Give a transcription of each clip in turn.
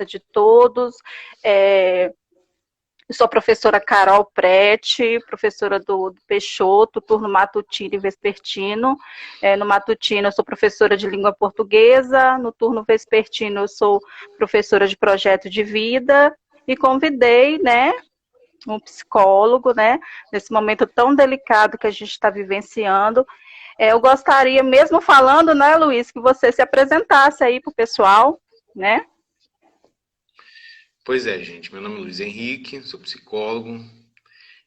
de todos. Eu sou a professora Carol Prete, professora do Peixoto, turno matutino e vespertino. No matutino eu sou professora de língua portuguesa, no turno vespertino eu sou professora de projeto de vida e convidei, né, um psicólogo, né, nesse momento tão delicado que a gente está vivenciando. Eu gostaria, mesmo falando, né, Luiz, que você se apresentasse aí para o pessoal, né? Pois é, gente. Meu nome é Luiz Henrique, sou psicólogo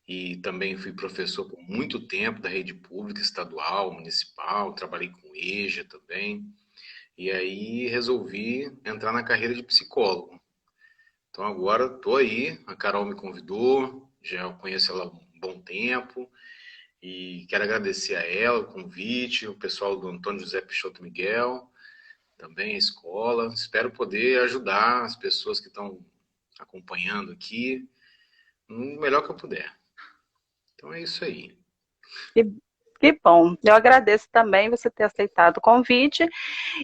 e também fui professor por muito tempo da rede pública, estadual, municipal, trabalhei com EJA também. E aí resolvi entrar na carreira de psicólogo. Então agora estou aí, a Carol me convidou, já conheço ela há um bom tempo e quero agradecer a ela o convite, o pessoal do Antônio José Peixoto Miguel, também a escola. Espero poder ajudar as pessoas que estão acompanhando aqui no melhor que eu puder. Então é isso aí. Que, que bom. Eu agradeço também você ter aceitado o convite.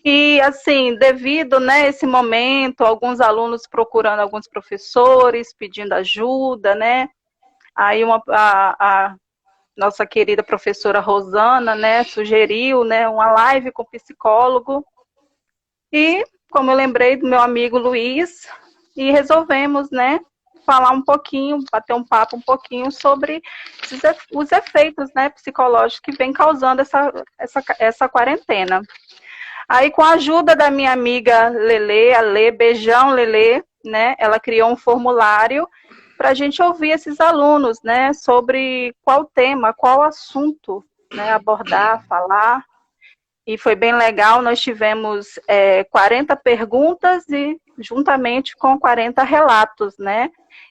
E, assim, devido, né, esse momento, alguns alunos procurando alguns professores, pedindo ajuda, né? Aí a nossa querida professora Rosana, né, sugeriu, né, uma live com psicólogo. E, como eu lembrei do meu amigo Luiz, e resolvemos, né, falar um pouquinho, bater um papo um pouquinho sobre os efeitos, né, psicológicos que vem causando essa quarentena. Aí, com a ajuda da minha amiga Lele, a Lê, beijão Lele, né, ela criou um formulário para a gente ouvir esses alunos, né, sobre qual tema, qual assunto, né, abordar, falar. E foi bem legal, nós tivemos 40 perguntas e juntamente com 40 relatos, né?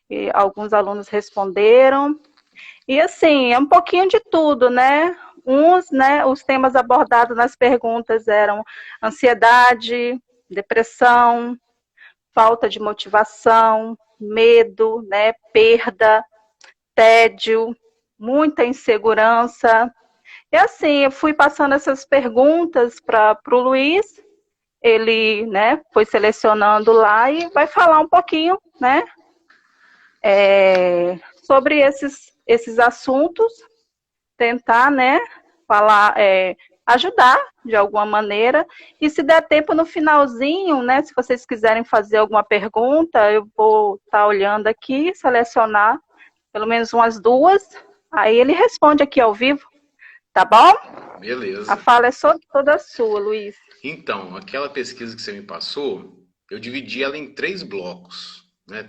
E alguns alunos responderam. E assim, é um pouquinho de tudo, né? Né, os temas abordados nas perguntas eram ansiedade, depressão, falta de motivação, medo, né, perda, tédio, muita insegurança. E assim, eu fui passando essas perguntas para o Luiz, ele, né, foi selecionando lá e vai falar um pouquinho, né, sobre esses assuntos, tentar, né, falar, ajudar de alguma maneira, e se der tempo no finalzinho, né, se vocês quiserem fazer alguma pergunta, eu vou estar olhando aqui, selecionar pelo menos umas duas, aí ele responde aqui ao vivo, tá bom? A Beleza. fala é toda sua, Luiz. Então, aquela pesquisa que você me passou, eu dividi ela em três blocos, né?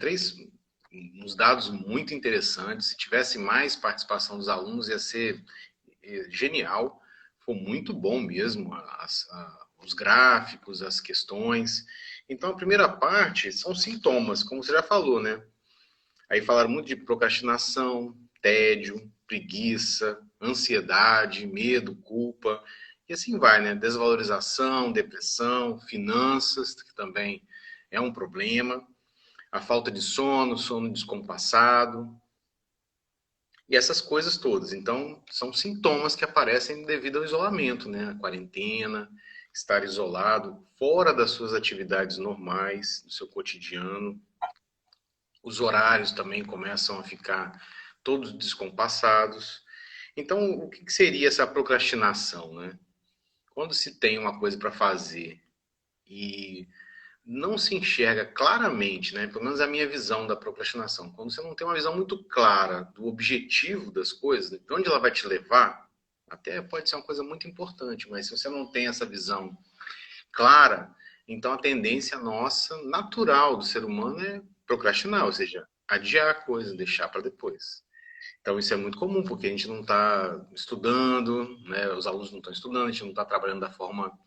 Uns dados muito interessantes. Se tivesse mais participação dos alunos, ia ser genial. Foi muito bom mesmo, os gráficos, as questões. Então, a primeira parte são sintomas, como você já falou, né? Aí falaram muito de procrastinação, tédio, preguiça, ansiedade, medo, culpa. E assim vai, né? Desvalorização, depressão, finanças, que também é um problema. A falta de sono, sono descompassado. E essas coisas todas. Então, são sintomas que aparecem devido ao isolamento, né? A quarentena, estar isolado, fora das suas atividades normais, do seu cotidiano. Os horários também começam a ficar todos descompassados. Então, o que seria essa procrastinação, né? Quando se tem uma coisa para fazer e não se enxerga claramente, né? Pelo menos a minha visão da procrastinação. Quando você não tem uma visão muito clara do objetivo das coisas, de onde ela vai te levar, até pode ser uma coisa muito importante, mas se você não tem essa visão clara, então a tendência nossa, natural do ser humano é procrastinar, ou seja, adiar a coisa, deixar para depois. Então isso é muito comum, porque a gente não está estudando, né? Os alunos não estão estudando, a gente não está trabalhando da forma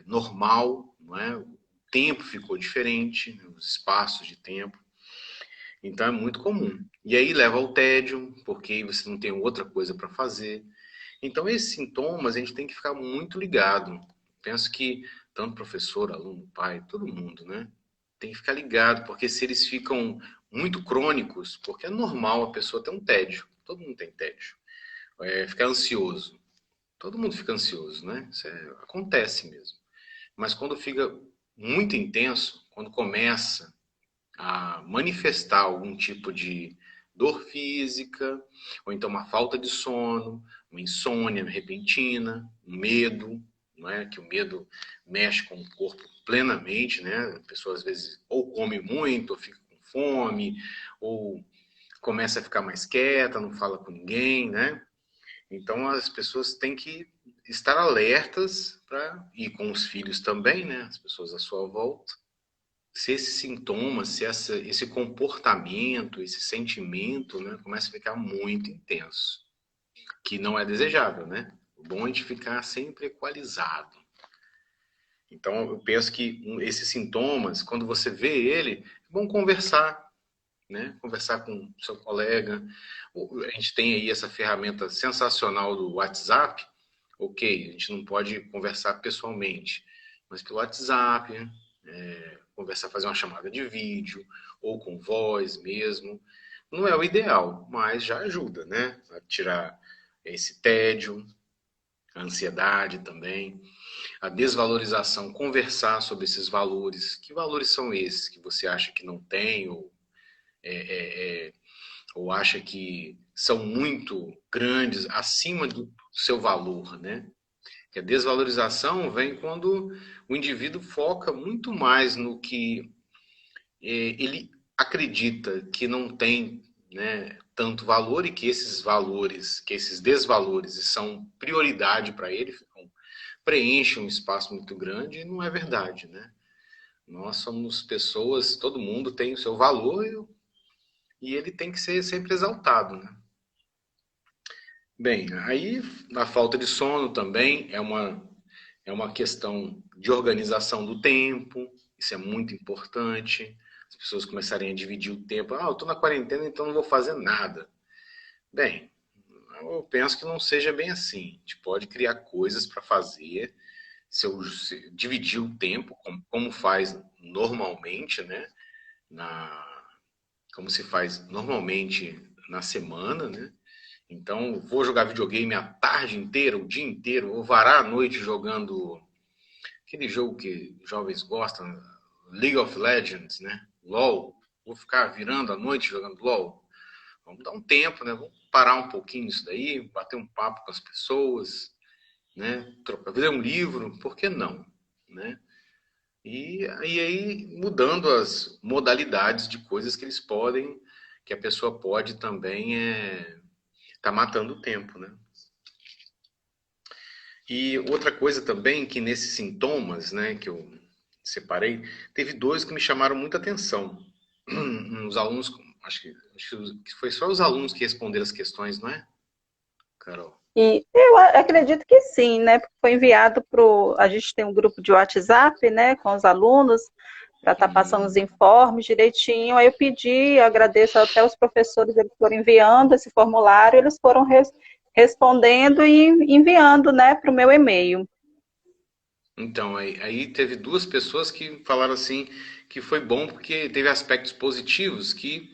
normal, não é? O tempo ficou diferente, né? Os espaços de tempo. Então é muito comum. E aí leva ao tédio, porque você não tem outra coisa para fazer. Então esses sintomas a gente tem que ficar muito ligado. Penso que tanto professor, aluno, pai, todo mundo, né? Tem que ficar ligado, porque se eles ficam muito crônicos, porque é normal a pessoa ter um tédio. Todo mundo tem tédio. Ficar ansioso. Todo mundo fica ansioso, né? Acontece mesmo. Mas quando fica muito intenso quando começa a manifestar algum tipo de dor física, ou então uma falta de sono, uma insônia repentina, um medo, não é? Que o medo mexe com o corpo plenamente, né? A pessoa às vezes ou come muito, ou fica com fome, ou começa a ficar mais quieta, não fala com ninguém, né? Então as pessoas têm que estar alertas e com os filhos também, né? As pessoas à sua volta, se esses sintomas, se esse comportamento, esse sentimento, né, começa a ficar muito intenso, que não é desejável, né? O bom é a gente ficar sempre equalizado. Então, eu penso que esses sintomas, quando você vê ele, é bom conversar, né? Conversar com o seu colega. A gente tem aí essa ferramenta sensacional do WhatsApp. Ok, a gente não pode conversar pessoalmente, mas pelo WhatsApp, né? Conversar, fazer uma chamada de vídeo, ou com voz mesmo. Não é o ideal, mas já ajuda, né? A tirar esse tédio, a ansiedade também, a desvalorização, conversar sobre esses valores. Que valores são esses que você acha que não tem, ou acha que são muito grandes, acima do seu valor, né? Que a desvalorização vem quando o indivíduo foca muito mais no que ele acredita que não tem, né, tanto valor, e que esses valores, que esses desvalores são prioridade para ele, preenchem um espaço muito grande, e não é verdade, né? Nós somos pessoas, todo mundo tem o seu valor, e ele tem que ser sempre exaltado, né? Bem, aí a falta de sono também é uma questão de organização do tempo, isso é muito importante. As pessoas começarem a dividir o tempo. Ah, eu estou na quarentena, então não vou fazer nada. Bem, eu penso que não seja bem assim. A gente pode criar coisas para fazer, se dividir o tempo, como faz normalmente, né? Como se faz normalmente na semana, né? Então, vou jogar videogame a tarde inteira, o dia inteiro, vou varar a noite jogando aquele jogo que jovens gostam, League of Legends, né? LOL. Vou ficar virando a noite jogando LOL. Vamos dar um tempo, né? Vamos parar um pouquinho isso daí, bater um papo com as pessoas, né? Ver um livro, por que não, né? E aí mudando as modalidades de coisas que a pessoa pode também tá matando o tempo, né? E outra coisa também que nesses sintomas, né, que eu separei, teve dois que me chamaram muita atenção. Os alunos, acho que foi só os alunos que responderam as questões, não é, Carol? E eu acredito que sim, né? Porque foi enviado para a gente tem um grupo de WhatsApp, né, com os alunos, para estar passando os informes direitinho. Aí eu pedi, agradeço até os professores, eles foram enviando esse formulário, eles foram respondendo e enviando, né, para o meu e-mail. Então, aí teve duas pessoas que falaram assim que foi bom porque teve aspectos positivos, que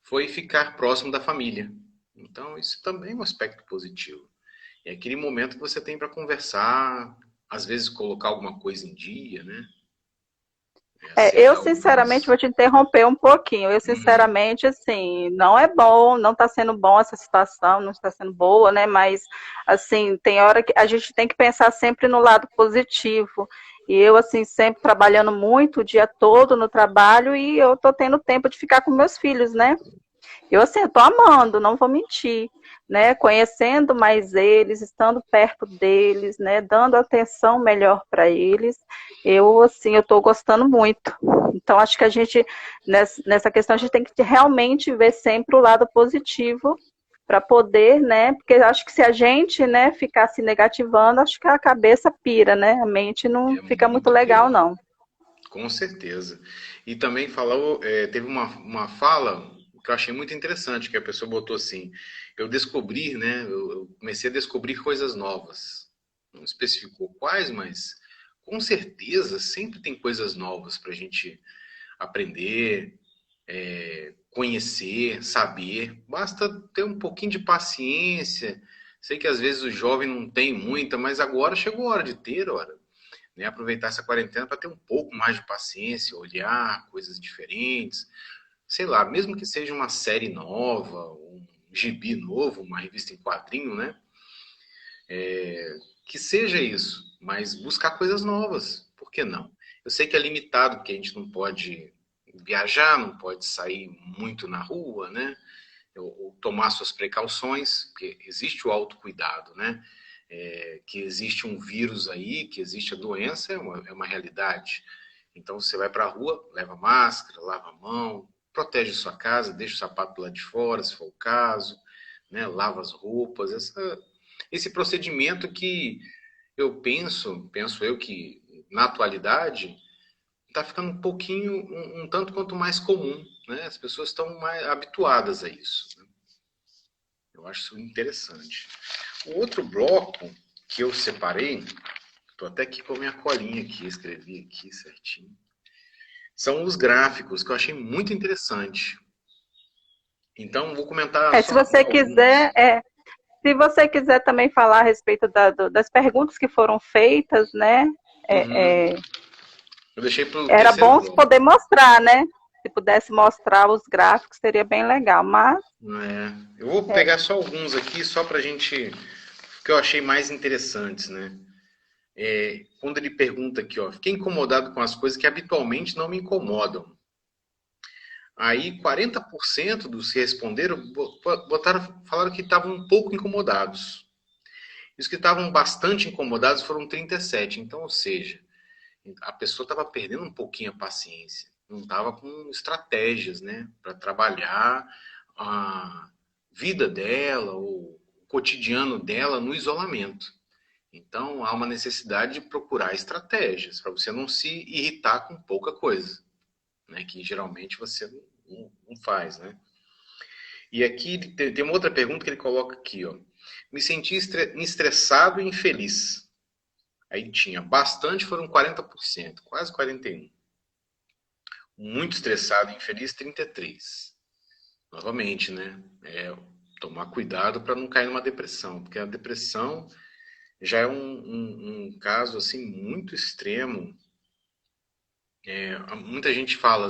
foi ficar próximo da família. Então, isso também é um aspecto positivo. É aquele momento que você tem para conversar, às vezes colocar alguma coisa em dia, né? Eu, Acertar sinceramente, algumas. vou te interromper um pouquinho. Eu, sinceramente, assim, não é bom, não está sendo bom essa situação, não está sendo boa, né? Mas, assim, tem hora que a gente tem que pensar sempre no lado positivo. E eu, assim, sempre trabalhando muito o dia todo no trabalho e eu tô tendo tempo de ficar com meus filhos, né? Eu, assim, eu tô amando, não vou mentir, né? Conhecendo mais eles, estando perto deles, né? Dando atenção melhor para eles. Eu, assim, eu tô gostando muito. Então, acho que a gente, nessa questão, a gente tem que realmente ver sempre o lado positivo para poder, né? Porque acho que se a gente, né, ficar se negativando, acho que a cabeça pira, né? A mente não É fica muito muito legal, pior, não. com certeza. E também falou, teve uma fala que eu achei muito interessante, que a pessoa botou assim: eu descobri, né? Eu comecei a descobrir coisas novas. Não especificou quais, mas com certeza sempre tem coisas novas para a gente aprender, conhecer, saber. Basta ter um pouquinho de paciência. Sei que às vezes o jovem não tem muita, mas agora chegou a hora de ter, hora. né? Aproveitar essa quarentena para ter um pouco mais de paciência, olhar coisas diferentes, sei lá, mesmo que seja uma série nova, um gibi novo, uma revista em quadrinho, né? Que seja isso, mas buscar coisas novas, por que não? Eu sei que é limitado, porque a gente não pode viajar, não pode sair muito na rua, né? Ou tomar suas precauções, porque existe o autocuidado, né? Que existe um vírus aí, que existe a doença, é uma realidade. Então você vai para a rua, leva máscara, lava a mão, protege sua casa, deixa o sapato lá de fora, se for o caso, né? Lava as roupas, esse procedimento que eu penso eu que na atualidade está ficando um pouquinho, um tanto quanto mais comum, né? As pessoas estão mais habituadas a isso, né? Eu acho isso interessante. O outro bloco que eu separei, estou até aqui com a minha colinha aqui, escrevi aqui certinho, são os gráficos, que eu achei muito interessante. Então, vou comentar Se só você alguns. quiser, se você quiser também falar a respeito das perguntas que foram feitas, né? Uhum. É, Eu deixei para o era terceiro bom bloco. poder mostrar, né? Se pudesse mostrar os gráficos, seria bem legal. Mas Eu vou é, pegar só alguns aqui, só para a gente, que eu achei mais interessantes, né? Quando ele pergunta aqui, ó, fiquei incomodado com as coisas que habitualmente não me incomodam. Aí 40% dos que responderam falaram que estavam um pouco incomodados. E os que estavam bastante incomodados foram 37. Então, ou seja, a pessoa estava perdendo um pouquinho a paciência. Não estava com estratégias, né, para trabalhar a vida dela, ou o cotidiano dela no isolamento. Então, há uma necessidade de procurar estratégias para você não se irritar com pouca coisa, né, que geralmente você não faz, né? E aqui tem uma outra pergunta que ele coloca aqui, ó. Me senti estressado e infeliz. Aí tinha bastante, foram 40%, quase 41%. Muito estressado e infeliz, 33%. Novamente, né? Tomar cuidado para não cair numa depressão, porque a depressão já é um caso assim muito extremo. Muita gente fala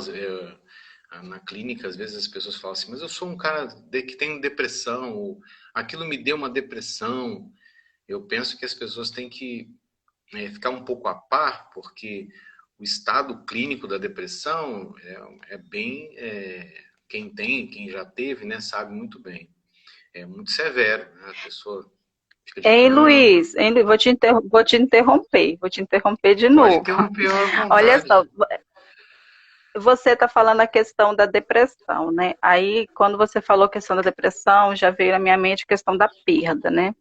na clínica, às vezes as pessoas falam assim, mas eu sou um cara que tem depressão, ou aquilo me deu uma depressão. Eu penso que as pessoas têm que ficar um pouco a par, porque o estado clínico da depressão é bem. Quem já teve, né, sabe muito bem. É muito severo, né? A pessoa fica de cama. Luiz, vou te interromper de Pode novo. interromper à Olha vontade. só, você está falando a questão da depressão, né? Aí, quando você falou a questão da depressão, já veio na minha mente a questão da perda, né?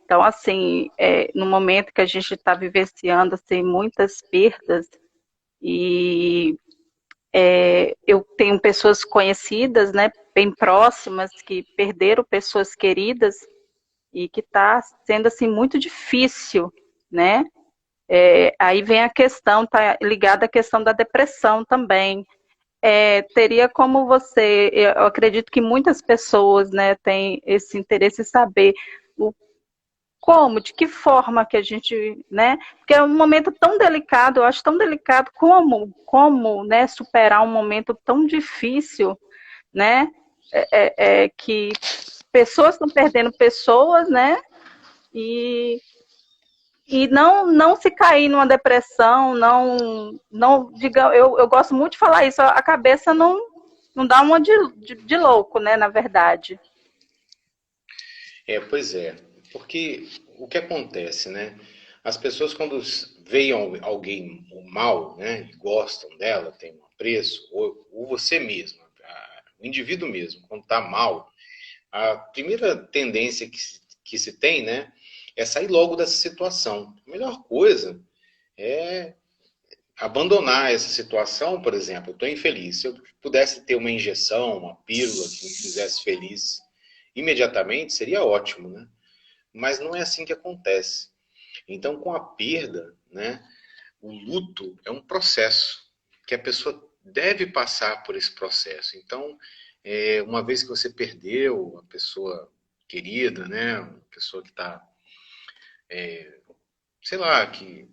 Então, assim, no momento que a gente está vivenciando assim, muitas perdas, e eu tenho pessoas conhecidas, né, bem próximas, que perderam pessoas queridas e que está sendo assim muito difícil, né? Aí vem a questão, tá ligada à questão da depressão também. Teria como você, eu acredito que muitas pessoas, né, têm esse interesse em saber o como, de que forma que a gente, né? Porque é um momento tão delicado, eu acho tão delicado como, né, superar um momento tão difícil, né? Que pessoas estão perdendo pessoas, né? E, e não se cair numa depressão, não diga, eu gosto muito de falar isso, a cabeça não dá uma de louco, né? Na verdade. Pois é. Porque o que acontece, né? As pessoas quando veem alguém mal, né, e gostam dela, tem um apreço, ou você mesmo, o indivíduo mesmo, quando está mal, a primeira tendência que se tem, né, é sair logo dessa situação. A melhor coisa é abandonar essa situação, por exemplo, eu estou infeliz. Se eu pudesse ter uma injeção, uma pílula que me fizesse feliz imediatamente, seria ótimo, né? Mas não é assim que acontece. Então, com a perda, né, o luto é um processo que a pessoa deve passar por esse processo. Então, uma vez que você perdeu a pessoa querida, né, uma pessoa que está, sei lá, que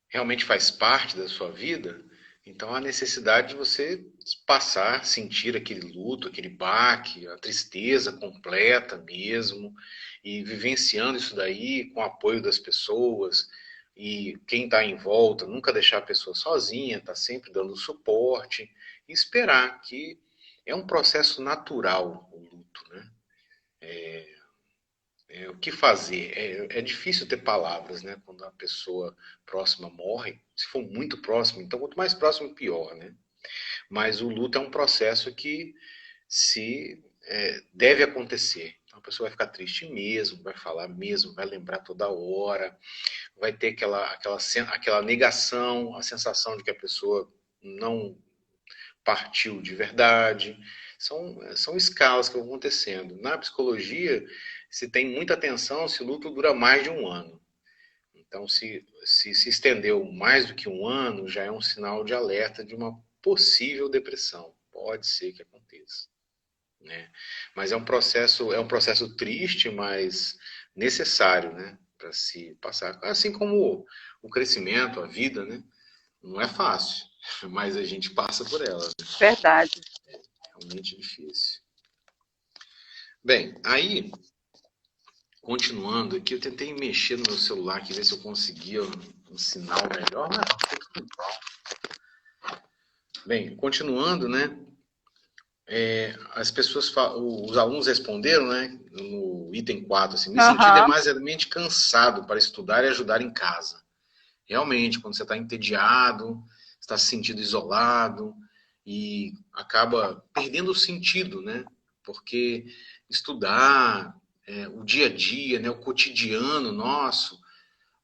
realmente faz parte da sua vida, então há necessidade de você passar, sentir aquele luto, aquele baque, a tristeza completa mesmo, e vivenciando isso daí com o apoio das pessoas, e quem está em volta, nunca deixar a pessoa sozinha, tá sempre dando suporte, e esperar que é um processo natural o luto, né? O que fazer? É difícil ter palavras, né? Quando a pessoa próxima morre, se for muito próximo, então quanto mais próximo, pior, né? Mas o luto é um processo que se deve acontecer. Então a pessoa vai ficar triste mesmo, vai falar mesmo, vai lembrar toda hora, vai ter aquela negação, a sensação de que a pessoa não partiu de verdade. São escalas que vão acontecendo. Na psicologia, se tem muita atenção se o luto dura mais de um ano. Então, se estendeu mais do que um ano, já é um sinal de alerta de uma possível depressão. Pode ser que aconteça, né? Mas é um processo triste, mas necessário, né? Para se passar. Assim como o crescimento, a vida, né? Não é fácil, mas a gente passa por ela. Né? Verdade. Realmente difícil. Bem, aí, continuando aqui, eu tentei mexer no meu celular aqui, ver se eu conseguia um sinal melhor, mas ficou tudo igual. Bem, continuando, né? As pessoas, os alunos responderam, né? No item 4, assim, me senti Aham. demasiadamente cansado para estudar e ajudar em casa. Realmente, quando você está entediado, está se sentindo isolado e acaba perdendo o sentido, né? Porque estudar, o dia a dia, né, o cotidiano nosso,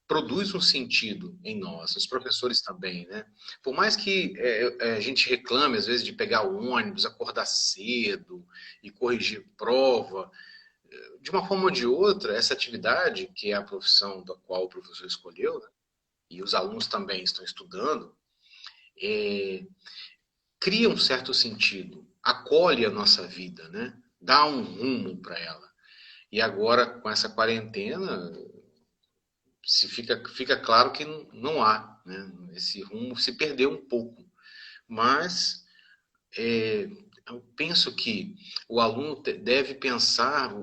produz um sentido em nós, os professores também, né? Por mais que a gente reclame, às vezes, de pegar o ônibus, acordar cedo e corrigir prova, de uma forma ou de outra, essa atividade, que é a profissão da qual o professor escolheu, né, e os alunos também estão estudando, cria um certo sentido, acolhe a nossa vida, né? Dá um rumo para ela. E agora, com essa quarentena, fica claro que não há, né? Esse rumo se perdeu um pouco. Mas eu penso que o aluno deve pensar,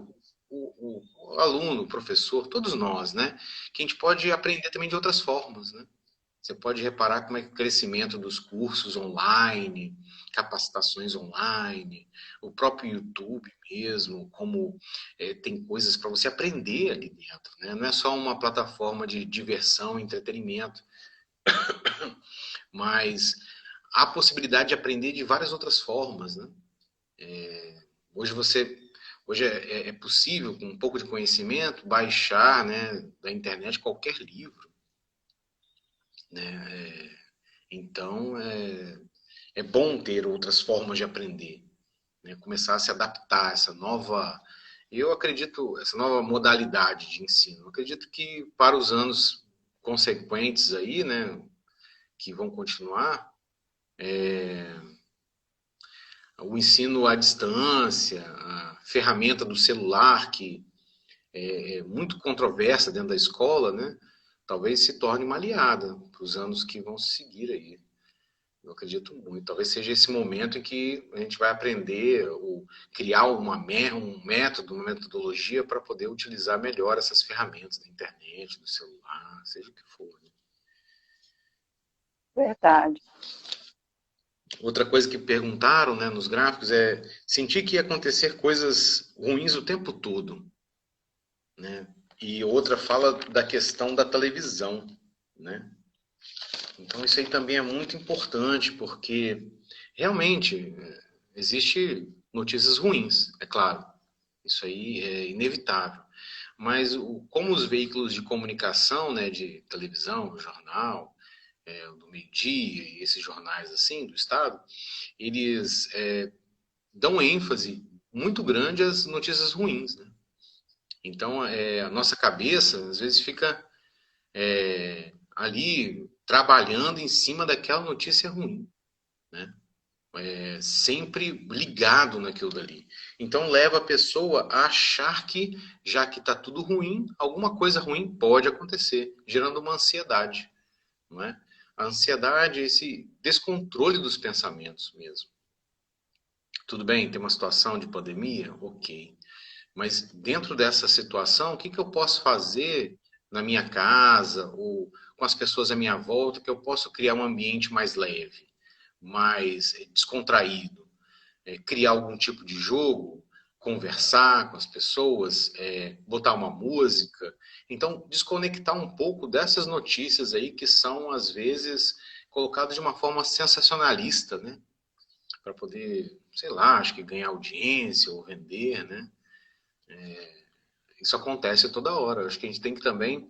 o aluno, o professor, todos nós, né? Que a gente pode aprender também de outras formas, né? Você pode reparar como é que o crescimento dos cursos online, capacitações online, o próprio YouTube mesmo, como tem coisas para você aprender ali dentro, né? Não é só uma plataforma de diversão e entretenimento, mas há possibilidade de aprender de várias outras formas, né? Hoje você Hoje é possível, com um pouco de conhecimento, baixar, né, da internet qualquer livro, né? Então, é bom ter outras formas de aprender, né? Começar a se adaptar a essa nova modalidade de ensino. Eu acredito que para os anos consequentes aí, né, que vão continuar, o ensino à distância, a ferramenta do celular, que é muito controversa dentro da escola, né, talvez se torne uma aliada para os anos que vão seguir aí. Eu acredito muito. Talvez seja esse momento em que a gente vai aprender ou criar um método, uma metodologia para poder utilizar melhor essas ferramentas da internet, do celular, seja o que for. Né? Verdade. Outra coisa que perguntaram, né, nos gráficos é sentir que ia acontecer coisas ruins o tempo todo. Né? E outra fala da questão da televisão. Né? Então isso aí também é muito importante, porque realmente existe notícias ruins, é claro. Isso aí é inevitável. Mas como os veículos de comunicação, né, de televisão, jornal, do meio-dia e esses jornais assim do Estado, eles dão ênfase muito grande às notícias ruins. Né? Então a nossa cabeça às vezes fica ali trabalhando em cima daquela notícia ruim. Né? Sempre ligado naquilo dali. Então leva a pessoa a achar que, já que está tudo ruim, alguma coisa ruim pode acontecer, gerando uma ansiedade. não é? A ansiedade é esse descontrole dos pensamentos mesmo. Tudo bem, tem uma situação de pandemia? Ok. Mas dentro dessa situação, o que eu posso fazer na minha casa ou com as pessoas à minha volta que eu posso criar um ambiente mais leve, mais descontraído? Criar algum tipo de jogo, conversar com as pessoas, botar uma música. Então, desconectar um pouco dessas notícias aí que são, às vezes, colocadas de uma forma sensacionalista, né? Para poder, sei lá, acho que ganhar audiência ou vender, né? Isso acontece toda hora. Acho que a gente tem que também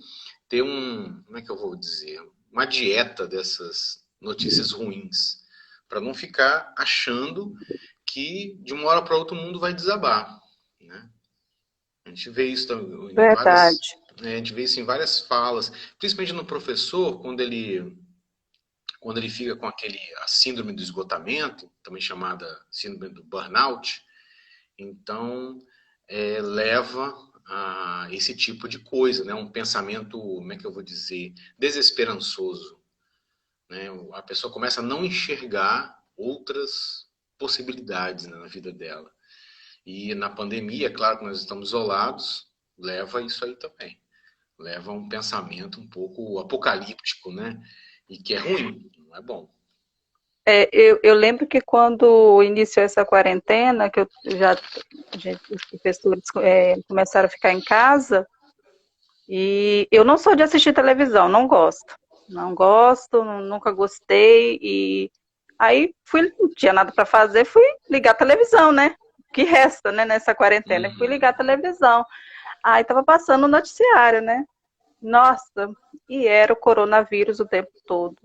ter como é que eu vou dizer? Uma dieta dessas notícias ruins, para não ficar achando que de uma hora para outra o mundo vai desabar, né? A gente vê isso Verdade. a gente vê isso em várias falas, principalmente no professor, quando ele fica com a síndrome do esgotamento, também chamada síndrome do burnout, então leva a esse tipo de coisa, né? Um pensamento, como é que eu vou dizer, desesperançoso, né? A pessoa começa a não enxergar outras possibilidades, né, na vida dela. E na pandemia, é claro que nós estamos isolados, leva a isso aí também. Leva a um pensamento um pouco apocalíptico, né? E que é ruim, não é bom. Eu lembro que quando iniciou essa quarentena, que os professores começaram a ficar em casa, e eu não sou de assistir televisão, não gosto. Não gosto, nunca gostei, e aí não tinha nada para fazer, fui ligar a televisão, né? O que resta, né, nessa quarentena? Fui ligar a televisão. Aí tava passando o noticiário, né? Nossa, e era o coronavírus o tempo todo.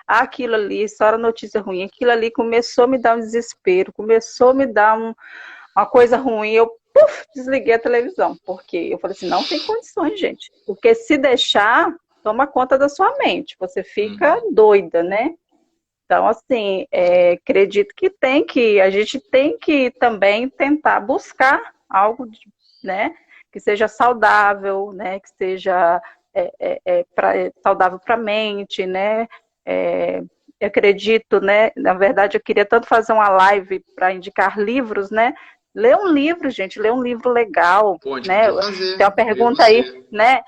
Aquilo ali, só era notícia ruim. Aquilo ali começou a me dar um desespero, começou a me dar uma coisa ruim. Eu desliguei a televisão, porque eu falei assim, não tem condições, gente. Porque se deixar, toma conta da sua mente. Você fica doida, né? Então, assim, acredito que a gente tem que também tentar buscar algo, né, que seja saudável, né, que seja saudável para a mente, né, eu acredito, né, na verdade eu queria tanto fazer uma live para indicar livros, né, ler um livro, gente, ler um livro legal, Pô, a gente né, podia fazer, tem uma eu e pergunta aí, você. né,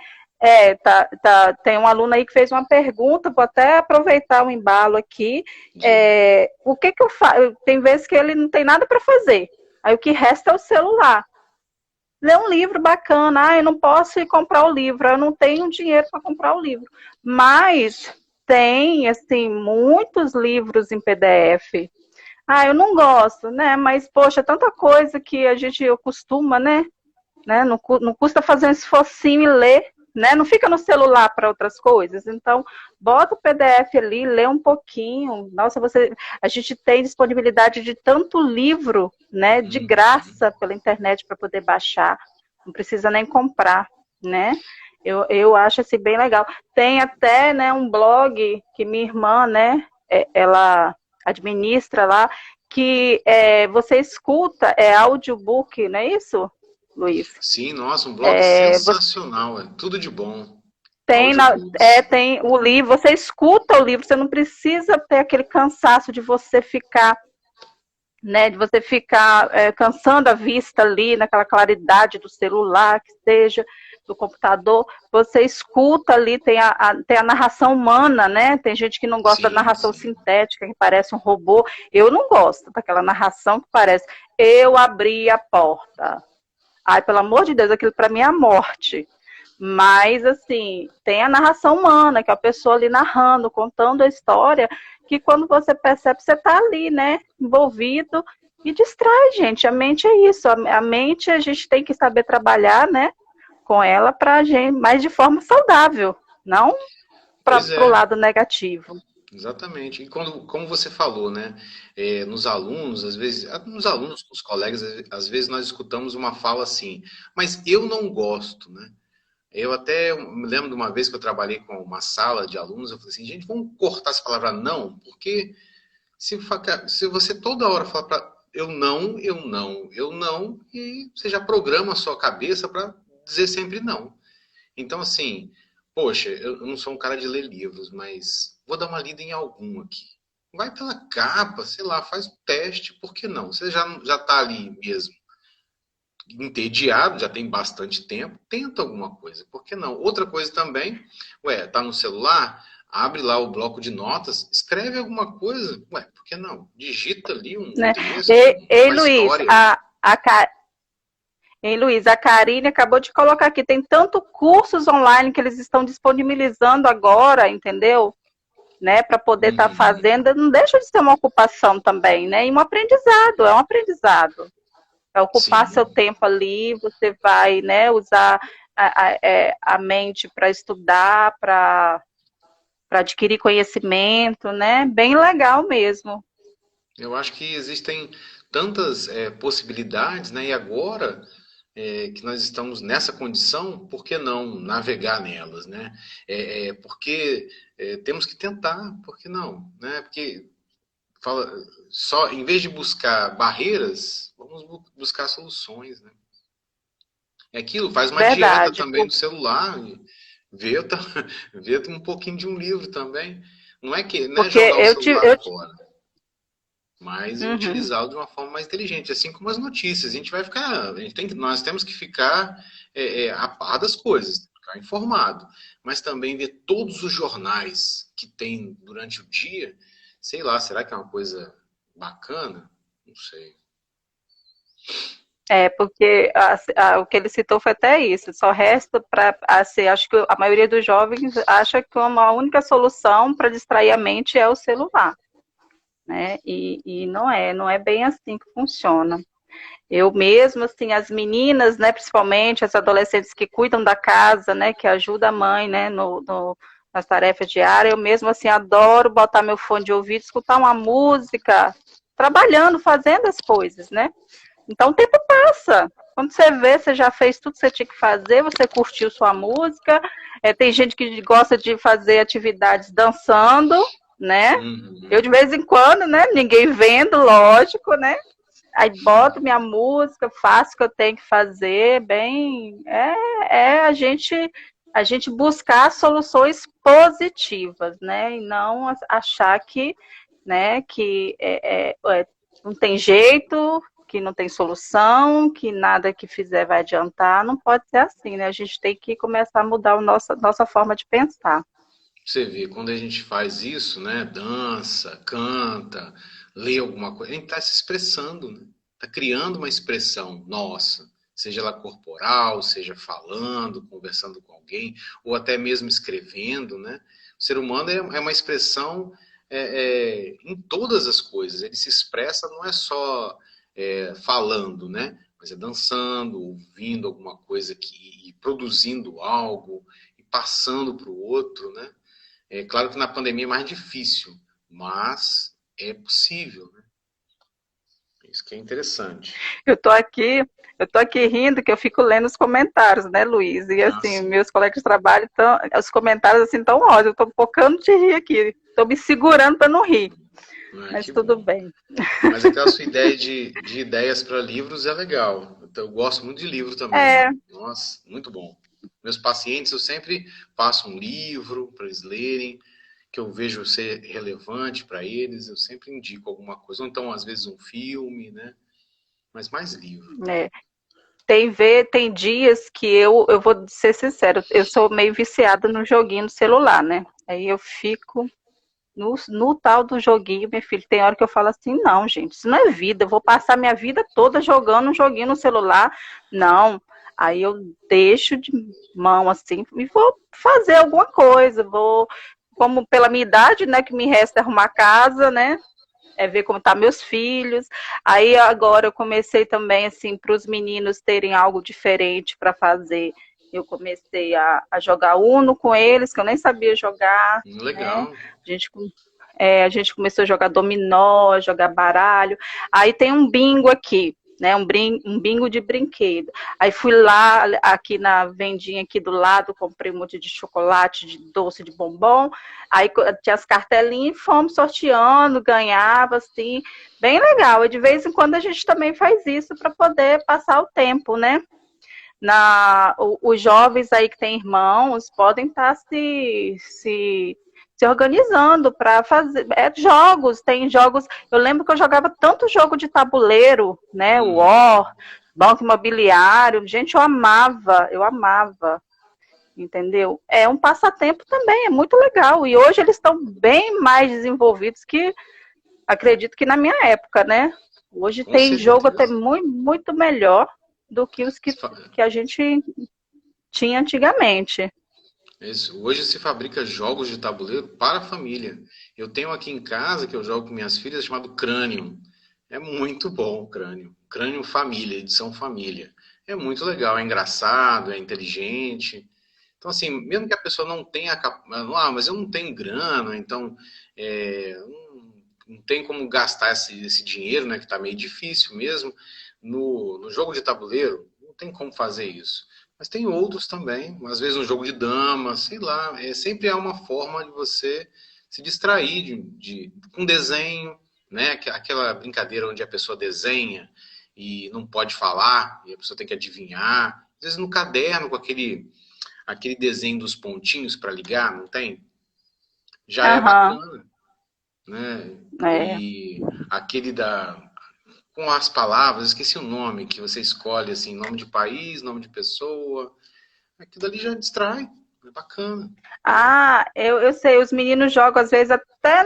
tem um aluno aí que fez uma pergunta, vou até aproveitar o embalo aqui, o que eu faço, tem vezes que ele não tem nada para fazer, aí o que resta é o celular. Ler um livro bacana, eu não posso ir comprar o livro, eu não tenho dinheiro para comprar o livro. Mas tem, assim, muitos livros em PDF. Eu não gosto, né? Mas, poxa, tanta coisa que a gente acostuma, né? Não custa fazer um esforcinho e ler, né? Não fica no celular para outras coisas. Então, bota o PDF ali, lê um pouquinho. Nossa, a gente tem disponibilidade de tanto livro, né? De graça pela internet para poder baixar. Não precisa nem comprar, né? Eu acho assim bem legal. Tem até, né, um blog que minha irmã, né? Ela administra lá, que você escuta, audiobook, não é isso, Luiz? Sim, nossa, um blog sensacional, tudo de bom. Tem, Audiobooks. tem o livro, você escuta o livro, você não precisa ter aquele cansaço de você ficar, né, de você ficar cansando a vista ali, naquela claridade do celular, que seja, do computador, você escuta ali, tem a narração humana, né, tem gente que não gosta da Sim, narração sim. sintética, que parece um robô, eu não gosto daquela narração que parece, eu abri a porta. Ai, pelo amor de Deus, aquilo para mim é a morte. Mas, assim, tem a narração humana, que é a pessoa ali narrando, contando a história, que quando você percebe, você está ali, né, envolvido, e distrai, gente. A mente é isso. A mente a gente tem que saber trabalhar, né, com ela, mas de forma saudável, não para Pois o é, lado negativo. exatamente. E como você falou, né? Nos alunos, às vezes, nos alunos, com os colegas, às vezes nós escutamos uma fala assim, mas eu não gosto, né? Eu até me lembro de uma vez que eu trabalhei com uma sala de alunos, eu falei assim, gente, vamos cortar essa palavra não, porque se você toda hora fala para eu não, eu não, eu não, e você já programa a sua cabeça para dizer sempre não. Então, assim, poxa, eu não sou um cara de ler livros, mas vou dar uma lida em algum aqui. Vai pela capa, sei lá, faz o teste, por que não? Você já tá ali mesmo entediado, já tem bastante tempo, tenta alguma coisa, por que não? Outra coisa também, tá no celular, abre lá o bloco de notas, escreve alguma coisa, por que não? Digita ali um Né? texto, Ei, uma Luiz, história. Hein, Luiz, a Karine acabou de colocar aqui, tem tanto cursos online que eles estão disponibilizando agora, entendeu? Né, para poder estar fazendo, não deixa de ser uma ocupação também, né? E um aprendizado, é um aprendizado. É ocupar Sim. seu tempo ali, você vai, né, usar a mente para estudar, para adquirir conhecimento, né? Bem legal mesmo. Eu acho que existem tantas possibilidades, né? E agora que nós estamos nessa condição, por que não navegar nelas, né? Porque temos que tentar, por que não, né? Porque fala, só em vez de buscar barreiras, vamos buscar soluções, né? É aquilo, faz uma dieta Verdade. também no celular, vê, vê um pouquinho de um livro também. Não é Porque jogar o eu, te, celular eu fora, mas uhum. utilizá-lo de uma forma mais inteligente, assim como as notícias. A gente vai ficar, nós temos que ficar a par das coisas, ficar informado, mas também ver todos os jornais que tem durante o dia. Sei lá, será que é uma coisa bacana? Não sei. Porque o que ele citou foi até isso. Só resta para, assim, acho que a maioria dos jovens acha que uma única solução para distrair a mente é o celular, né? E não é bem assim que funciona. Eu mesmo, assim, as meninas, né, principalmente as adolescentes que cuidam da casa, né, que ajudam a mãe, né, nas tarefas diárias, eu mesmo, assim, adoro botar meu fone de ouvido, escutar uma música, trabalhando, fazendo as coisas, né? Então o tempo passa. Quando você vê, você já fez tudo que você tinha que fazer, você curtiu sua música. Tem gente que gosta de fazer atividades dançando, né? Eu, Uhum. de vez em quando, né? Ninguém vendo, lógico, né? Aí boto minha música, faço o que eu tenho que fazer, bem. A gente buscar soluções positivas, né? E não achar que, né, que não tem jeito, que não tem solução, que nada que fizer vai adiantar. Não pode ser assim, né? A gente tem que começar a mudar a nossa forma de pensar. Você vê, quando a gente faz isso, né, dança, canta, lê alguma coisa, a gente está se expressando, né? Está criando uma expressão nossa, seja ela corporal, seja falando, conversando com alguém, ou até mesmo escrevendo, né? O ser humano é uma expressão em todas as coisas. Ele se expressa não é só falando, né? Mas é dançando, ouvindo alguma coisa e produzindo algo e passando para o outro, né? É claro que na pandemia é mais difícil, mas é possível, né? Isso que é interessante. Eu tô aqui, eu tô aqui rindo que eu fico lendo os comentários, né, Luiz? E Ah, assim, sim. meus colegas de trabalho estão, os comentários assim tão ótimos, eu tô focando de rir aqui, tô me segurando para não rir, Ah, mas que tudo bom. bem. Mas aquela sua ideia de ideias para livros é legal. Então, eu gosto muito de livro também. É, Nossa, muito bom. Meus pacientes, eu sempre passo um livro para eles lerem, que eu vejo ser relevante para eles, eu sempre indico alguma coisa. Ou então, às vezes, um filme, né? Mas mais livro. é. Tem dias que eu vou ser sincero, eu sou meio viciada no joguinho no celular, né? Aí eu fico no tal do joguinho, meu filho, tem hora que eu falo assim, não, gente, isso não é vida, eu vou passar minha vida toda jogando um joguinho no celular. Não. Aí eu deixo de mão assim e vou fazer alguma coisa, como pela minha idade, né, que me resta arrumar casa, né? Ver como tá meus filhos. Aí agora eu comecei também assim para os meninos terem algo diferente para fazer. Eu comecei a jogar Uno com eles, que eu nem sabia jogar, né? Legal. A gente começou a jogar dominó, jogar baralho. Aí tem um bingo aqui, né? Um bingo de brinquedo. Aí fui lá, aqui na vendinha aqui do lado, comprei um monte de chocolate, de doce, de bombom. Aí tinha as cartelinhas e fomos sorteando, ganhava, assim, bem legal. E de vez em quando a gente também faz isso para poder passar o tempo, né? Os jovens aí que têm irmãos podem estar se organizando para fazer jogos. Tem jogos. Eu lembro que eu jogava tanto jogo de tabuleiro, né? War, Banco Imobiliário. Gente, eu amava. Entendeu? É um passatempo também, é muito legal. E hoje eles estão bem mais desenvolvidos que, acredito que na minha época, né? Hoje Com tem jogo até certeza. muito, muito melhor do que os que a gente tinha antigamente. Isso. Hoje se fabrica jogos de tabuleiro para a família. Eu tenho aqui em casa, que eu jogo com minhas filhas, chamado Crânio. É muito bom o Crânio. Crânio Família, edição família. É muito legal, é engraçado, é inteligente. Então, assim, mesmo que a pessoa não tenha. Mas eu não tenho grana, então não tem como gastar esse dinheiro, né? Que está meio difícil mesmo. No jogo de tabuleiro, não tem como fazer isso. Mas tem outros também, às vezes um jogo de dama, sei lá. Sempre há uma forma de você se distrair com desenho, né? Aquela brincadeira onde a pessoa desenha e não pode falar, e a pessoa tem que adivinhar. Às vezes no caderno, com aquele desenho dos pontinhos para ligar, não tem? Já é Aham, bacana, né? é. E aquele com as palavras, esqueci o nome, que você escolhe assim, nome de país, nome de pessoa, aquilo ali já distrai, é bacana. Eu sei, os meninos jogam às vezes até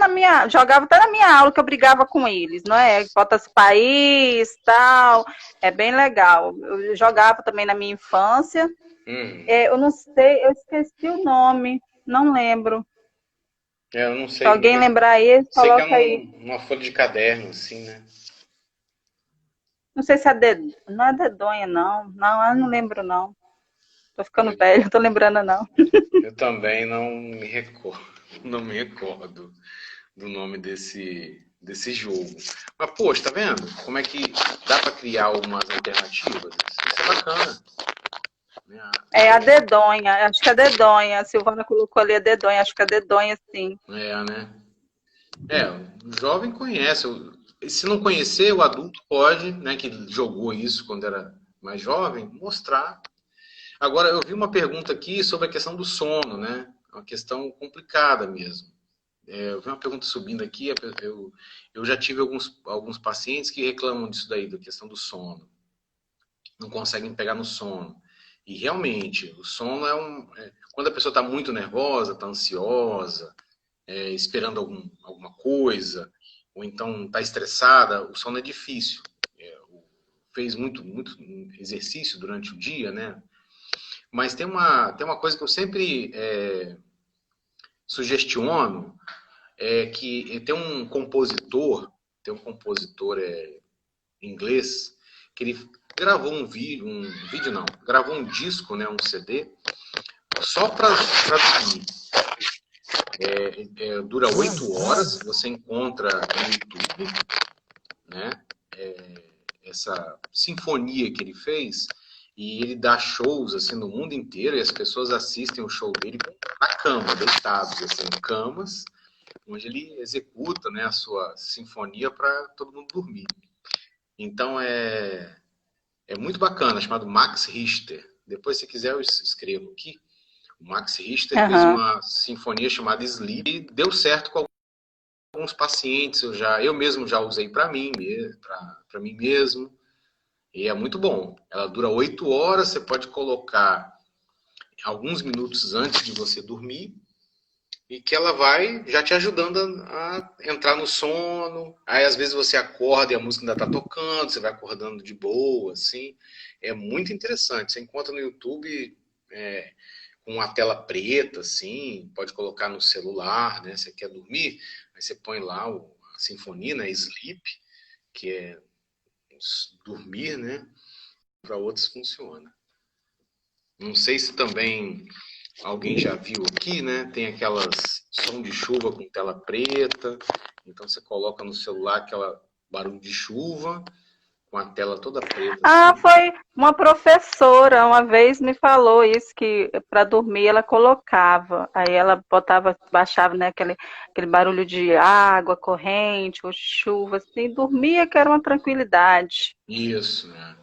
jogava até na minha aula que eu brigava com eles, não é? Bota-se país, tal, é bem legal. Eu jogava também na minha infância. Hum. Eu não sei, eu esqueci o nome, não lembro. Eu não Se sei, alguém lembrar aí, sei que é coloca aí. numa folha de caderno, assim, né? Não sei se é não é dedonha, não. Não, eu não lembro, não. Tô ficando Eu, velho, não tô lembrando, não. eu também não me recordo, não me recordo do nome desse jogo. Mas, poxa, tá vendo? Como é que dá para criar umas alternativas? Isso é bacana. Né? É a dedonha, acho que é a dedonha. A Silvana colocou ali a dedonha, acho que é a dedonha, sim. Né? O jovem conhece. Se não conhecer, o adulto pode, né, que jogou isso quando era mais jovem, mostrar. Agora, eu vi uma pergunta aqui sobre a questão do sono, né? É uma questão complicada mesmo. Eu vi uma pergunta subindo aqui, eu já tive alguns pacientes que reclamam disso daí, da questão do sono. Não conseguem pegar no sono. E realmente, o sono quando a pessoa está muito nervosa, está ansiosa, esperando alguma coisa, ou então está estressada, o sono é difícil. Fez muito exercício durante o dia, né? Mas tem uma coisa que eu sempre sugestiono, que tem um compositor inglês, que ele gravou um vídeo não, gravou um disco, né, um CD, só para dormir. Dura 8 horas, você encontra no YouTube, né, essa sinfonia que ele fez, e ele dá shows assim no mundo inteiro, e as pessoas assistem o show dele na cama, deitados, assim, em camas, onde ele executa, né, a sua sinfonia para todo mundo dormir. Então é muito bacana, chamado Max Richter. Depois, se quiser, eu escrevo aqui. O Max Richter fez Aham. uma sinfonia chamada Sleep e deu certo com alguns pacientes. Eu mesmo já usei para mim mesmo. E é muito bom. Ela dura 8 horas, você pode colocar alguns minutos antes de você dormir e que ela vai já te ajudando a entrar no sono. Aí às vezes você acorda e a música ainda está tocando, você vai acordando de boa, assim. É muito interessante. Você encontra no YouTube com uma tela preta, assim, pode colocar no celular, né? Você quer dormir, aí você põe lá a sinfonia, né? Sleep, que é dormir, né? Para outros funciona. Não sei se também alguém já viu aqui, né? Tem aquelas som de chuva com tela preta. Então você coloca no celular aquela barulho de chuva com a tela toda preta assim. Foi uma professora, uma vez me falou isso, que para dormir ela colocava. Aí ela botava, baixava, né, aquele barulho de água corrente, ou chuva, assim, dormia que era uma tranquilidade. Isso, né?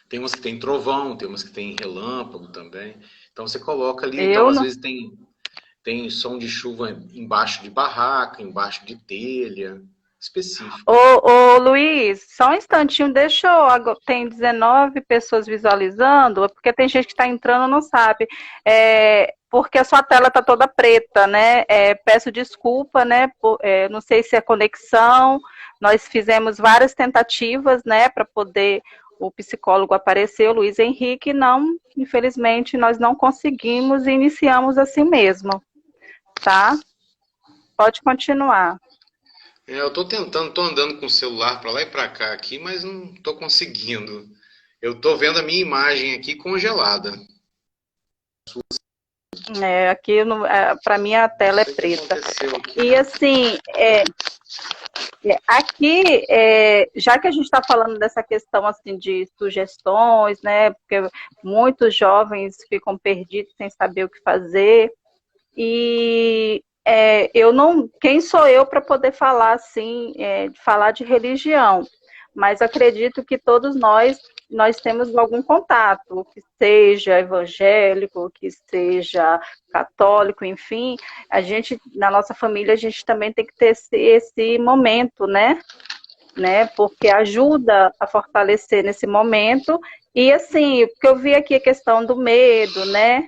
Tem umas que tem trovão, tem umas que tem relâmpago também. Então você coloca ali, então Eu às não. vezes tem som de chuva embaixo de barraca, embaixo de telha, específico. Ô, Luiz, só um instantinho, deixa eu. Tem 19 pessoas visualizando, é porque tem gente que está entrando e não sabe. Porque a sua tela está toda preta, né? Peço desculpa, né? Não sei se é conexão. Nós fizemos várias tentativas, né, para poder o psicólogo aparecer, o Luiz Henrique, não, infelizmente, nós não conseguimos e iniciamos assim mesmo, tá? Pode continuar. Eu tô tentando, tô andando com o celular para lá e para cá aqui, mas não tô conseguindo. Eu tô vendo a minha imagem aqui congelada. Aqui, para mim, a Não tela é sei o que preta. aconteceu aqui. E assim, aqui, já que a gente está falando dessa questão assim de sugestões, né? Porque muitos jovens ficam perdidos sem saber o que fazer. E eu não, quem sou eu para poder falar assim, falar de religião? Mas acredito que todos nós temos algum contato, que seja evangélico, que seja católico, enfim, a gente, na nossa família, a gente também tem que ter esse momento, né? Porque ajuda a fortalecer nesse momento. E assim, porque eu vi aqui a questão do medo, né?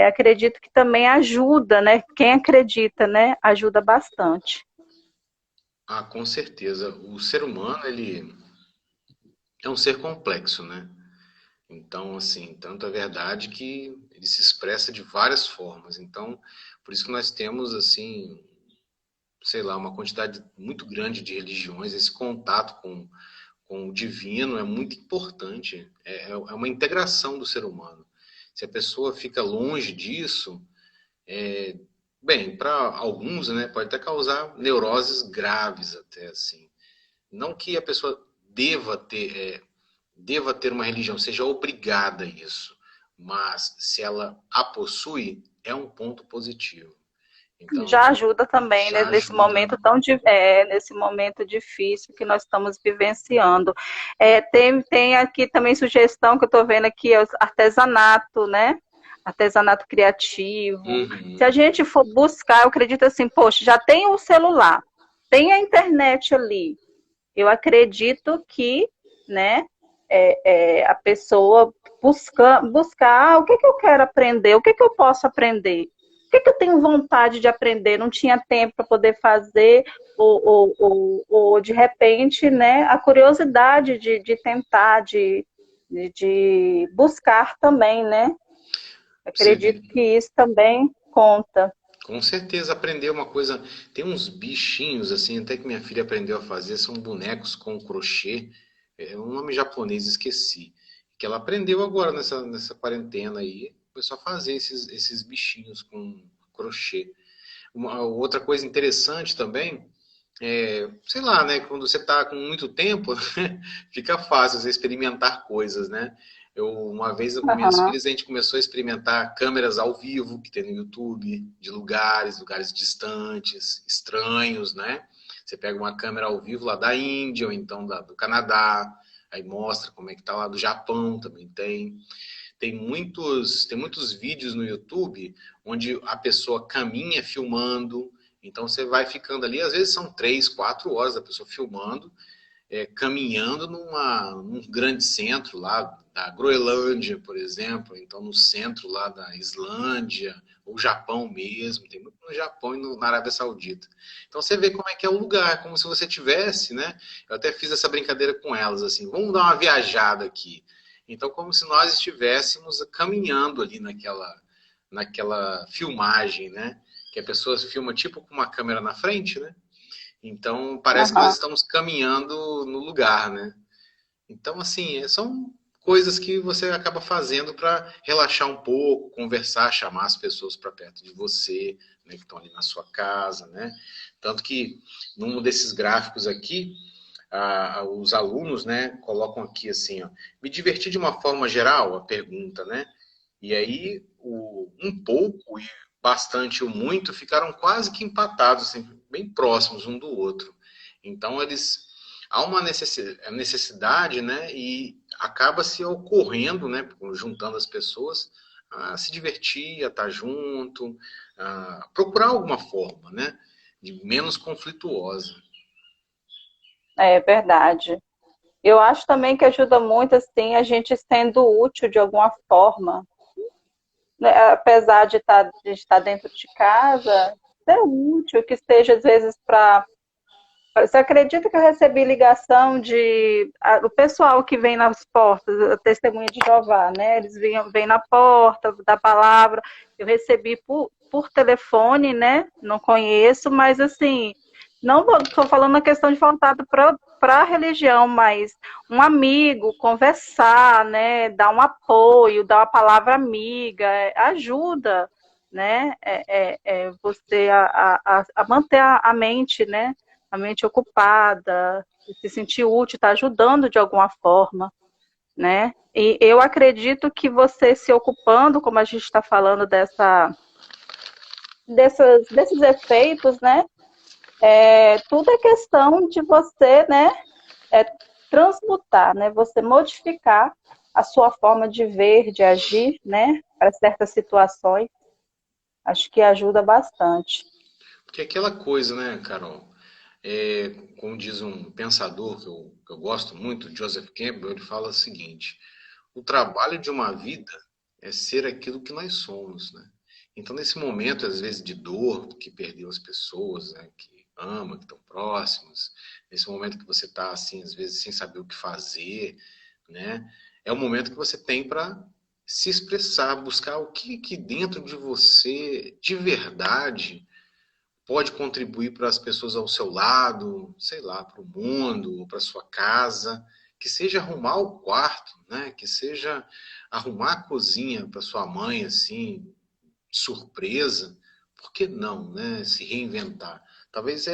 Acredito que também ajuda, né? Quem acredita, né? Ajuda bastante. Ah, com certeza. O ser humano, ele é um ser complexo, né? Então, assim, tanto é verdade que ele se expressa de várias formas. Então, por isso que nós temos, assim, sei lá, uma quantidade muito grande de religiões. Esse contato com o divino é muito importante. É uma integração do ser humano. Se a pessoa fica longe disso, bem, para alguns, né, pode até causar neuroses graves até assim. Não que a pessoa deva ter uma religião, seja obrigada a isso, mas se ela a possui, é um ponto positivo. Já Então, ajuda também, né, já ajuda. nesse momento difícil que nós estamos vivenciando. Tem aqui também sugestão que eu estou vendo aqui, é o artesanato, né? Artesanato criativo. Se a Uhum. gente for buscar, eu acredito assim, poxa, já tem o celular, tem a internet ali. Eu acredito que, né, a pessoa buscar o que eu quero aprender, o que eu posso aprender, o que eu tenho vontade de aprender, não tinha tempo para poder fazer, ou de repente, né, a curiosidade de tentar, de buscar também, né? Você Acredito vê, que isso também conta. com certeza aprender uma coisa. Tem uns bichinhos assim, até que minha filha aprendeu a fazer, são bonecos com crochê. É um nome japonês, esqueci. Que ela aprendeu agora nessa quarentena aí. Começou a fazer esses bichinhos com crochê. Uma outra coisa interessante também sei lá, né? Quando você está com muito tempo, fica fácil você experimentar coisas, né? Uma vez com minhas Aham. filhas, a gente começou a experimentar câmeras ao vivo que tem no YouTube, de lugares distantes, estranhos, né? Você pega uma câmera ao vivo lá da Índia ou então do Canadá, aí mostra como é que tá lá do Japão também tem. Tem muitos vídeos no YouTube onde a pessoa caminha filmando, então você vai ficando ali, às vezes são 3, 4 horas da pessoa filmando, caminhando num grande centro lá da Groenlândia, por exemplo, então no centro lá da Islândia, ou Japão mesmo, tem muito no Japão e na Arábia Saudita. Então você vê como é que é o lugar, como se você tivesse, né? Eu até fiz essa brincadeira com elas, assim, vamos dar uma viajada aqui. Então, como se nós estivéssemos caminhando ali naquela filmagem, né? Que a pessoa filma tipo com uma câmera na frente, né? Então, parece que nós Aham. estamos caminhando no lugar, né? Então, assim, são coisas que você acaba fazendo para relaxar um pouco, conversar, chamar as pessoas para perto de você, né, que estão ali na sua casa, né? Tanto que num desses gráficos aqui, os alunos, né, colocam aqui assim, ó, me divertir de uma forma geral, a pergunta, né? E aí, um pouco e bastante o muito ficaram quase que empatados, assim, bem próximos um do outro. Então, eles há uma necessidade, né, e acaba se ocorrendo, né, juntando as pessoas, a se divertir, a estar junto, a procurar alguma forma, né, de menos conflituosa. É verdade. Eu acho também que ajuda muito, assim, a gente sendo útil de alguma forma, né? Apesar de estar dentro de casa, ser útil, que seja às vezes para. Você acredita que eu recebi ligação o pessoal que vem nas portas, a testemunha de Jeová, né? Eles vêm na porta da palavra. Eu recebi por telefone, né? Não conheço, mas assim, não estou falando na questão de voltado para a religião, mas um amigo, conversar, né? Dar um apoio, dar uma palavra amiga, ajuda, né? Você a manter a mente, né? A mente ocupada, se sentir útil, está ajudando de alguma forma, né? E eu acredito que você se ocupando, como a gente está falando desses efeitos, né? Tudo é questão de você, né? Transmutar, né? Você modificar a sua forma de ver, de agir, né? Para certas situações. Acho que ajuda bastante. Porque aquela coisa, né, Carol? Como diz um pensador que eu gosto muito, Joseph Campbell, ele fala o seguinte: o trabalho de uma vida é ser aquilo que nós somos, né? Então, nesse momento, às vezes, de dor, que perdeu as pessoas, né, que ama, que estão próximas, nesse momento que você está, assim, às vezes, sem saber o que fazer, né? É o momento que você tem para se expressar, buscar o que dentro de você, de verdade, pode contribuir para as pessoas ao seu lado, sei lá, para o mundo, ou para sua casa, que seja arrumar o quarto, né? Que seja arrumar a cozinha para sua mãe, assim, surpresa. Por que não, né? Se reinventar. Talvez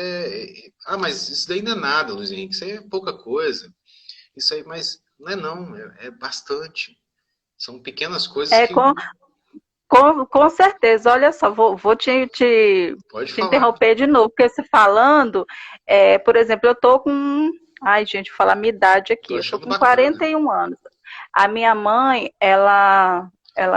mas isso daí não é nada, Luiz Henrique, isso aí é pouca coisa. Isso aí, mas não é não, é bastante. São pequenas coisas É, que com certeza, olha só, vou pode te falar. interromper de novo, porque se falando, por exemplo, eu tô com. Ai, gente, vou falar a minha idade aqui, Tô eu tô achando com bacana. 41 anos. A minha mãe, ela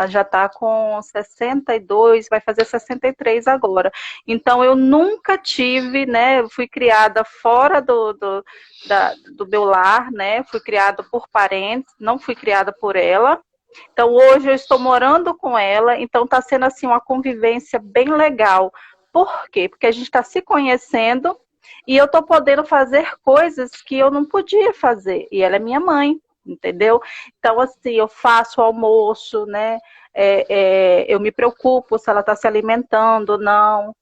já tá com 62, vai fazer 63 agora. Então, eu nunca tive, né? Eu fui criada fora do meu lar, né? Fui criada por parentes, não fui criada por ela. Então, hoje eu estou morando com ela, então está sendo assim uma convivência bem legal. Por quê? Porque a gente está se conhecendo e eu estou podendo fazer coisas que eu não podia fazer. E ela é minha mãe, entendeu? Então, assim, eu faço o almoço, né? Eu me preocupo se ela está se alimentando ou não.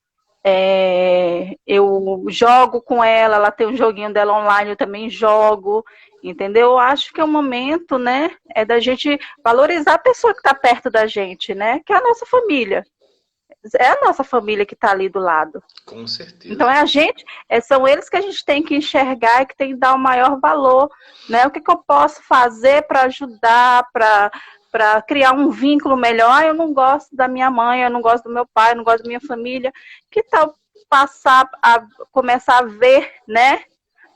Eu jogo com ela, ela tem um joguinho dela online, eu também jogo, entendeu? Eu acho que é o momento, né, é da gente valorizar a pessoa que está perto da gente, né, que é a nossa família. É a nossa família que está ali do lado. Com Então certeza. é a gente, são eles que a gente tem que enxergar e que tem que dar o maior valor, né? O que eu posso fazer para ajudar, para criar um vínculo melhor? Eu não gosto da minha mãe, eu não gosto do meu pai, eu não gosto da minha família. Que tal passar a começar a ver, né,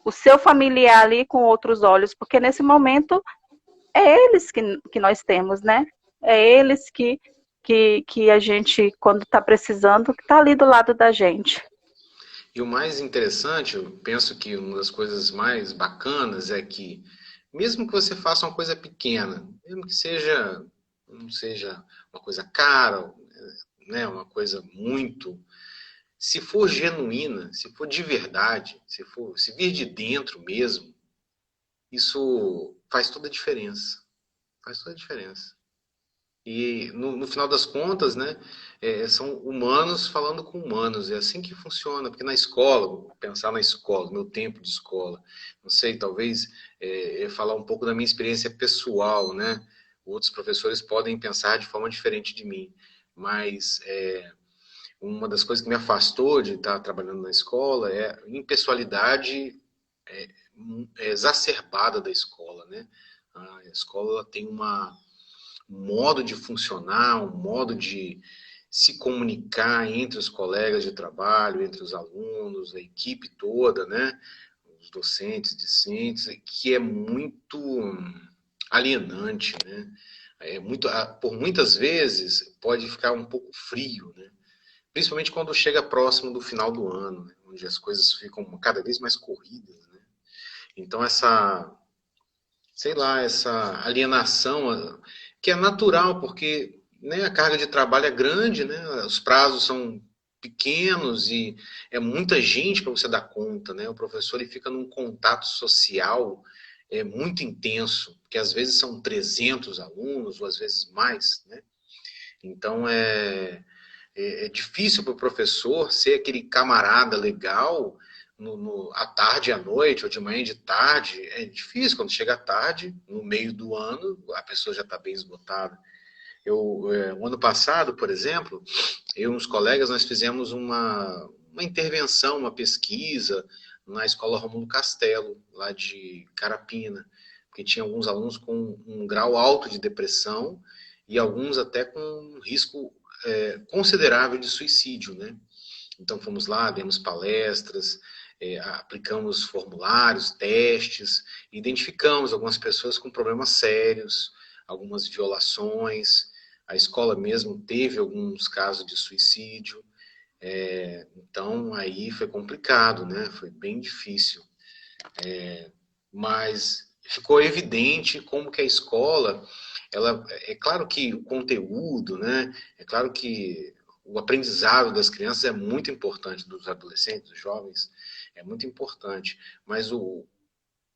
o seu familiar ali com outros olhos? Porque nesse momento é eles que nós temos, né? É eles que a gente, quando está precisando, que está ali do lado da gente. E o mais interessante, eu penso que uma das coisas mais bacanas é que, mesmo que você faça uma coisa pequena, mesmo que seja, não seja uma coisa cara, né, uma coisa muito, se for genuína, se for de verdade, se vir de dentro mesmo, isso faz toda a diferença. Faz toda a diferença. E no final das contas, né, são humanos falando com humanos. É assim que funciona. Porque na escola, vou pensar na escola, meu tempo de escola, não sei, talvez falar um pouco da minha experiência pessoal, né? Outros professores podem pensar de forma diferente de mim, mas uma das coisas que me afastou de estar trabalhando na escola é a impessoalidade exacerbada da escola, né? A escola tem um modo de funcionar, um modo de se comunicar entre os colegas de trabalho, entre os alunos, a equipe toda, né? os docentes, discentes, que é muito alienante, né? Por muitas vezes pode ficar um pouco frio, né? Principalmente quando chega próximo do final do ano, né? Onde as coisas ficam cada vez mais corridas, né? Então sei lá, essa alienação que é natural, porque, né, a carga de trabalho é grande, né? Os prazos são pequenos e é muita gente para você dar conta, né? O professor ele fica num contato social muito intenso, que às vezes são 300 alunos ou às vezes mais, né? Então é difícil para o professor ser aquele camarada legal à tarde e à noite, ou de manhã e de tarde. É difícil quando chega à tarde, no meio do ano, a pessoa já está bem esgotada. O ano passado, por exemplo, eu e uns colegas, nós fizemos uma intervenção, uma pesquisa na escola Rômulo Castelo, lá de Carapina, porque tinha alguns alunos com um grau alto de depressão e alguns até com um risco considerável de suicídio, né? Então fomos lá, demos palestras, aplicamos formulários, testes, identificamos algumas pessoas com problemas sérios, algumas violações, a escola mesmo teve alguns casos de suicídio, então aí foi complicado, né? Foi bem difícil, mas ficou evidente como que a escola, é claro que o conteúdo, né? É claro que o aprendizado das crianças é muito importante, dos adolescentes, dos jovens, é muito importante, mas o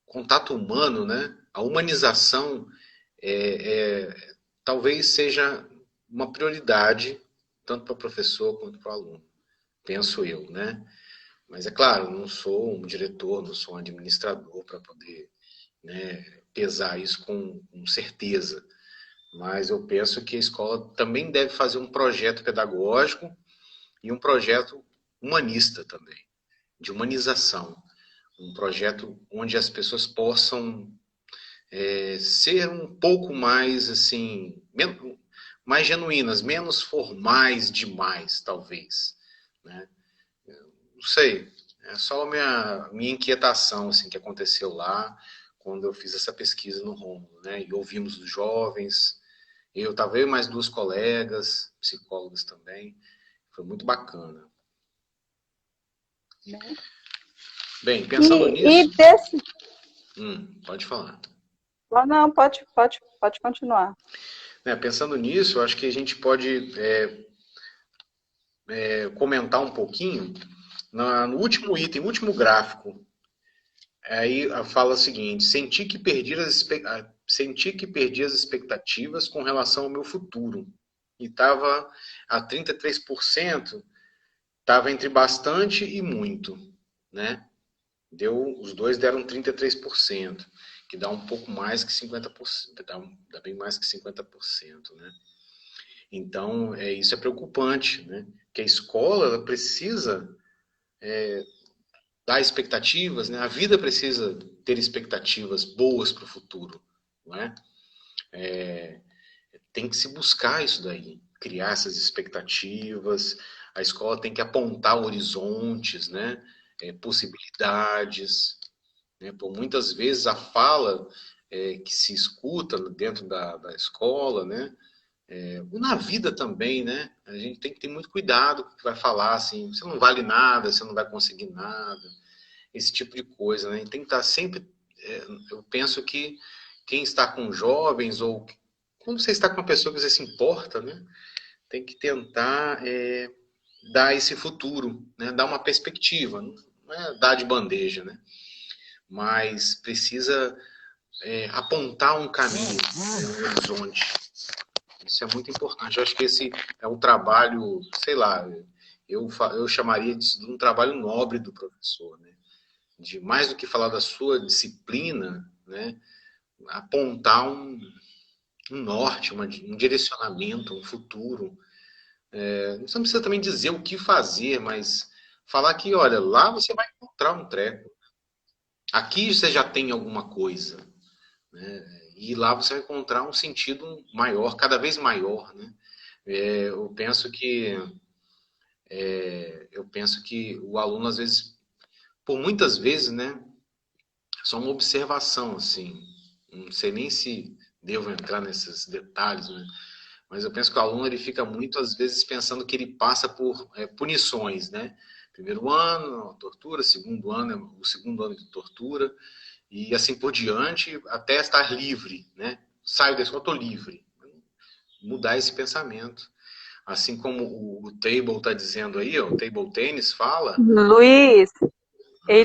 contato humano, né? A humanização talvez seja uma prioridade tanto para o professor quanto para o aluno, penso eu, né? Mas é claro, não sou um diretor, não sou um administrador para poder, né, pesar isso com certeza. Mas eu penso que a escola também deve fazer um projeto pedagógico e um projeto humanista também, de humanização. Um projeto onde as pessoas possam ser um pouco mais, assim, mais genuínas, menos formais demais, talvez, né? Não sei, é só a minha inquietação, assim, que aconteceu lá, quando eu fiz essa pesquisa no Rômulo, né? E ouvimos os jovens, estava eu e mais duas colegas, psicólogas também, foi muito bacana. Bem, pensando nisso... pode falar. Não, pode continuar. Pensando nisso, eu acho que a gente pode comentar um pouquinho no último item, último gráfico. Aí fala o seguinte: senti que perdi as expectativas com relação ao meu futuro. E estava a 33%, estava entre bastante e muito, né? Os dois deram 33%, que dá um pouco mais que 50%, dá bem mais que 50%, né? Então, isso é preocupante, né? Que a escola ela precisa dar expectativas, né? A vida precisa ter expectativas boas para o futuro, não é? Tem que se buscar isso daí, criar essas expectativas. A escola tem que apontar horizontes, né? Possibilidades, né? Por muitas vezes a fala que se escuta dentro da escola, né? Na vida também, né? A gente tem que ter muito cuidado com o que vai falar, assim, você não vale nada, você não vai conseguir nada, esse tipo de coisa, né? Tem que estar sempre, eu penso que quem está com jovens ou quando você está com uma pessoa que você se importa, né? Tem que tentar dar esse futuro, né? Dar uma perspectiva, não é dar de bandeja, né? Mas precisa apontar um caminho, um horizonte. Isso é muito importante. Eu acho que esse é um trabalho, sei lá, eu chamaria de um trabalho nobre do professor, né? De mais do que falar da sua disciplina, né? Apontar um norte, um direcionamento, um futuro. Você não precisa também dizer o que fazer, mas falar que, olha, lá você vai encontrar um treco. Aqui você já tem alguma coisa, né? E lá você vai encontrar um sentido maior, cada vez maior, né? Eu penso que o aluno às vezes, por muitas vezes, né? Só uma observação, assim, não sei nem se devo entrar nesses detalhes, né? Mas eu penso que o aluno ele fica muito, às vezes, pensando que ele passa por punições, né? Primeiro ano, tortura, segundo ano, o segundo ano de tortura, e assim por diante, até estar livre, né? Saio da escola, estou livre. Mudar esse pensamento. Assim como o Table está dizendo aí, ó, o Table Tennis fala. Luiz, ei,